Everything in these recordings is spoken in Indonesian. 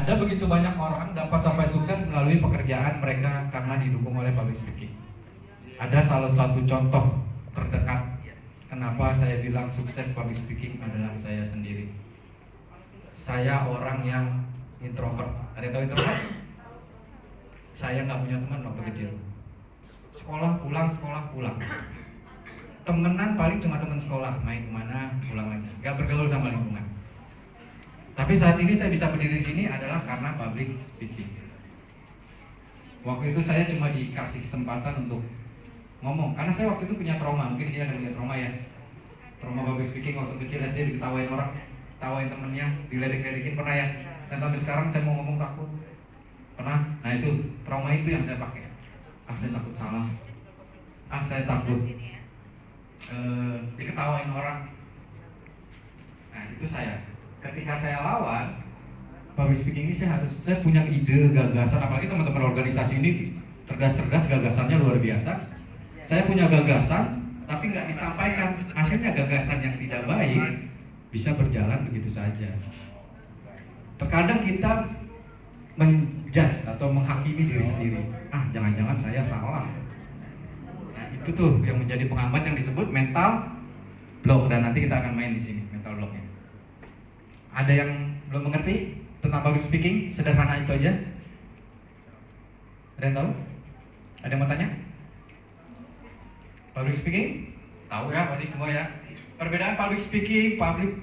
Ada begitu banyak orang dapat sampai sukses melalui pekerjaan mereka karena didukung oleh public speaking. Ada salah satu contoh terdekat kenapa saya bilang sukses public speaking adalah saya sendiri. Saya orang yang introvert. Ada yang tahu introvert? Saya nggak punya teman waktu kecil. Sekolah pulang. Temenan paling cuma teman sekolah, main kemana, pulang lagi. Nggak bergaul sama lingkungan. Tapi saat ini saya bisa berdiri di sini adalah karena public speaking. Waktu itu saya cuma dikasih kesempatan untuk ngomong, karena saya waktu itu punya trauma. Mungkin di sini ada yang punya trauma ya. Trauma public speaking waktu kecil SD, diketawain orang, tawain temennya, diledek-ledekin, pernah ya. Dan sampai sekarang saya mau ngomong takut. Pernah? Nah itu, trauma itu yang saya pakai. Saya takut salah. Saya takut diketawain orang. Nah itu saya. Ketika saya lawan public speaking ini, saya punya ide, gagasan. Apalagi teman-teman organisasi ini cerdas-cerdas, gagasannya luar biasa. Saya punya gagasan, tapi nggak disampaikan. Hasilnya gagasan yang tidak baik bisa berjalan begitu saja. Terkadang kita menjudge atau menghakimi diri sendiri. Jangan-jangan saya salah. Nah, itu tuh yang menjadi penghambat yang disebut mental block, dan nanti kita akan main di sini mental blocknya. Ada yang belum mengerti tentang public speaking? Sederhana itu aja. Ada yang tahu? Ada yang mau tanya? Public speaking? Tahu ya pasti semua ya. Perbedaan public speaking, public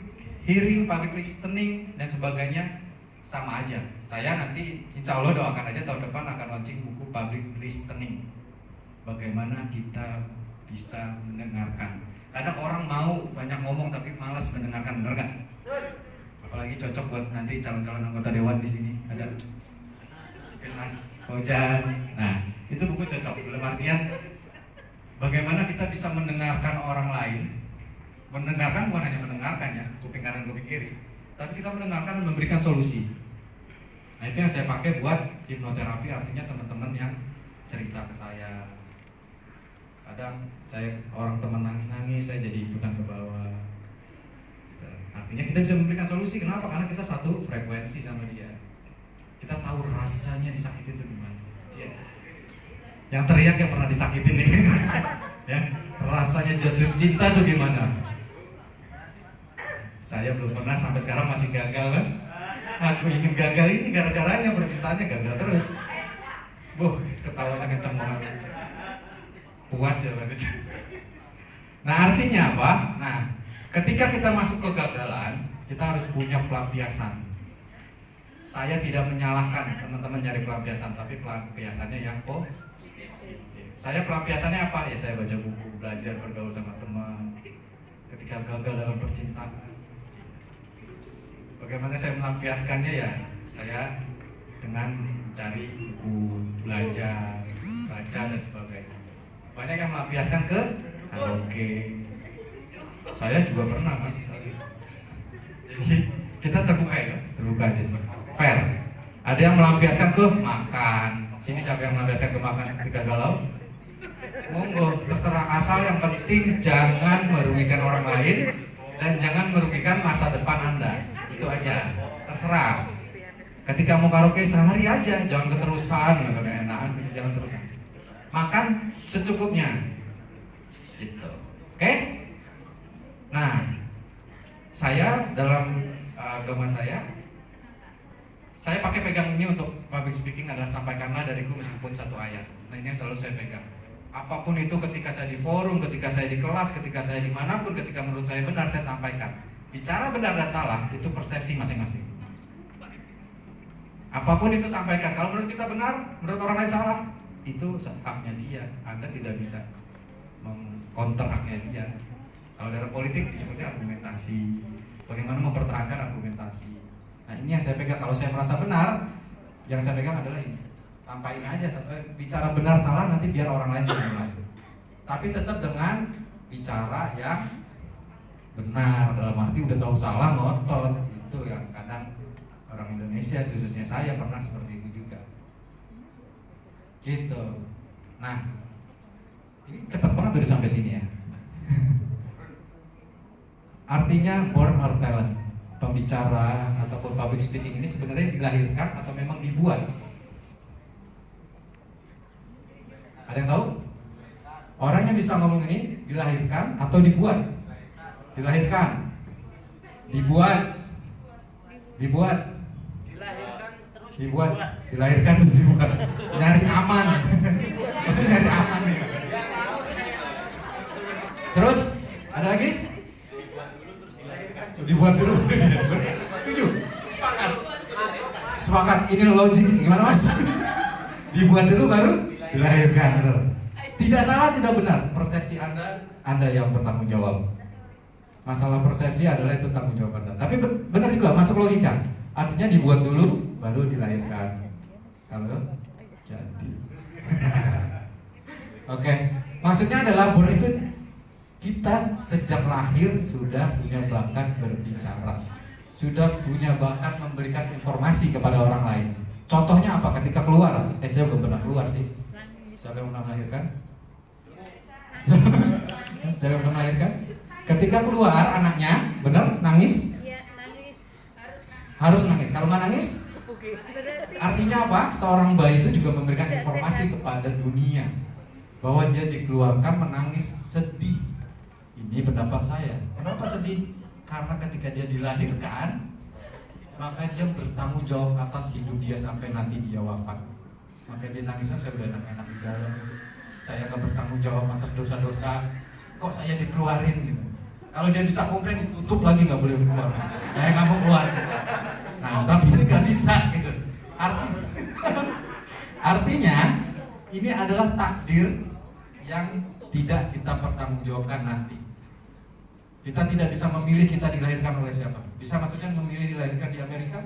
hearing, public listening, dan sebagainya sama aja. Saya nanti insya Allah doakan aja tahun depan akan launching buku public listening. Bagaimana kita bisa mendengarkan. Kadang orang mau banyak ngomong tapi malas mendengarkan, benar nggak? Apalagi cocok buat nanti calon-calon anggota dewan di sini. Ada Mas Fauzan. Nah, itu buku cocok. Dalam artian bagaimana kita bisa mendengarkan orang lain. Mendengarkan bukan hanya mendengarkan ya, kuping kanan kuping kiri, tapi kita mendengarkan dan memberikan solusi. Nah itu yang saya pakai buat hipnoterapi, artinya teman-teman yang cerita ke saya. Kadang orang teman nangis-nangis, saya jadi ikutan ke bawah. Artinya kita bisa memberikan solusi. Kenapa? Karena kita satu frekuensi sama dia. Kita tahu rasanya disakitin itu gimana. Yang teriak yang pernah disakitin nih. Ya, rasanya jatuh cinta itu gimana? Saya belum pernah, sampai sekarang masih gagal, Mas. Aku ingin gagal ini gara-garanya percintaannya gagal terus. Ketawanya kenceng banget. Puas ya maksudnya. Nah artinya apa? Nah ketika kita masuk kegagalan, kita harus punya pelampiasan. Saya tidak menyalahkan teman-teman nyari pelampiasan, tapi pelampiasannya yang positif. Saya pelampiasannya apa? Ya saya baca buku, belajar bergaul sama teman. Ketika gagal dalam percintaan, bagaimana saya melampiaskannya ya? Saya dengan mencari buku, belajar, baca dan sebagainya. Banyak yang melampiaskan ke karaoke. Saya juga pernah, Mas. Jadi kita terbuka ya, terbuka aja sih. Fair. Ada yang melampiaskan ke makan. Sini siapa yang melampiaskan ke makan ketika galau? Monggo, terserah, asal yang penting jangan merugikan orang lain dan jangan merugikan masa depan Anda. Itu aja, terserah. Ketika mau karaoke sehari aja, jangan keterusan, kalau enakan bisa jangan terusan. Makan secukupnya, gitu. Oke? Nah, saya dalam agama saya pakai pegang ini untuk public speaking adalah sampaikanlah dariku meskipun satu ayat. Nah ini yang selalu saya pegang. Apapun itu, ketika saya di forum, ketika saya di kelas, ketika saya dimanapun, ketika menurut saya benar, saya sampaikan. Bicara benar dan salah, itu persepsi masing-masing. Apapun itu sampaikan. Kalau menurut kita benar, menurut orang lain salah, itu haknya dia. Anda tidak bisa mengcounter haknya dia. Kalau dalam politik disebutnya argumentasi. Bagaimana mempertahankan argumentasi. Nah ini yang saya pegang. Kalau saya merasa benar, yang saya pegang adalah ini. Sampaikan aja, bicara benar salah nanti biar orang lain yang mulai. Tapi tetap dengan bicara yang benar, dalam arti udah tahu salah ngotot. Itu yang kadang orang Indonesia, khususnya saya pernah seperti itu juga. Gitu. Nah, ini cepat banget udah sampai sini ya. Artinya born or talent. pembicara ataupun public speaking ini sebenarnya dilahirkan atau memang dibuat? Ada yang tahu? Orang yang bisa ngomong ini dilahirkan atau dibuat? Dilahirkan. Dibuat. Dibuat. Dibuat. Dilahirkan terus dibuat. Nyari aman. Nyari aman nih. Terus ada lagi? Dibuat dulu. Setuju? Sepakat. Sepakat. Ini logik. Gimana Mas? Dibuat dulu baru dilahirkan. Benar. Tidak salah, tidak benar. Persepsi Anda yang bertanggung jawab. Masalah persepsi adalah itu tanggung jawab Anda. Tapi benar juga, masuk logika. Artinya dibuat dulu, baru dilahirkan. Kalau jadi. Oke. Maksudnya adalah bahwa itu kita sejak lahir sudah punya bakat berbicara. Sudah punya bakat memberikan informasi kepada orang lain. Contohnya apa? Ketika keluar, saya belum pernah keluar sih. Siapa yang pernah melahirkan? Siapa yang pernah melahirkan? Ketika keluar anaknya, benar nangis? Iya, nangis. Harus nangis. Kalau nggak nangis, artinya apa? Seorang bayi itu juga memberikan informasi kepada dunia bahwa dia dikeluarkan menangis sedih. Ini pendapat saya. Kenapa sedih? Karena ketika dia dilahirkan, maka dia bertanggung jawab atas hidup dia sampai nanti dia wafat. Maka dia nangis, saya udah enak-enak di dalam. Saya nggak bertanggung jawab atas dosa-dosa. Kok saya dikeluarin gitu? Kalau dia bisa komplain, tutup lagi, nggak boleh keluar. Saya nggak mau keluar. Nah, tapi ini nggak bisa gitu. Artinya ini adalah takdir yang tidak kita pertanggungjawabkan nanti. Kita tidak bisa memilih kita dilahirkan oleh siapa. Bisa maksudnya memilih dilahirkan di Amerika?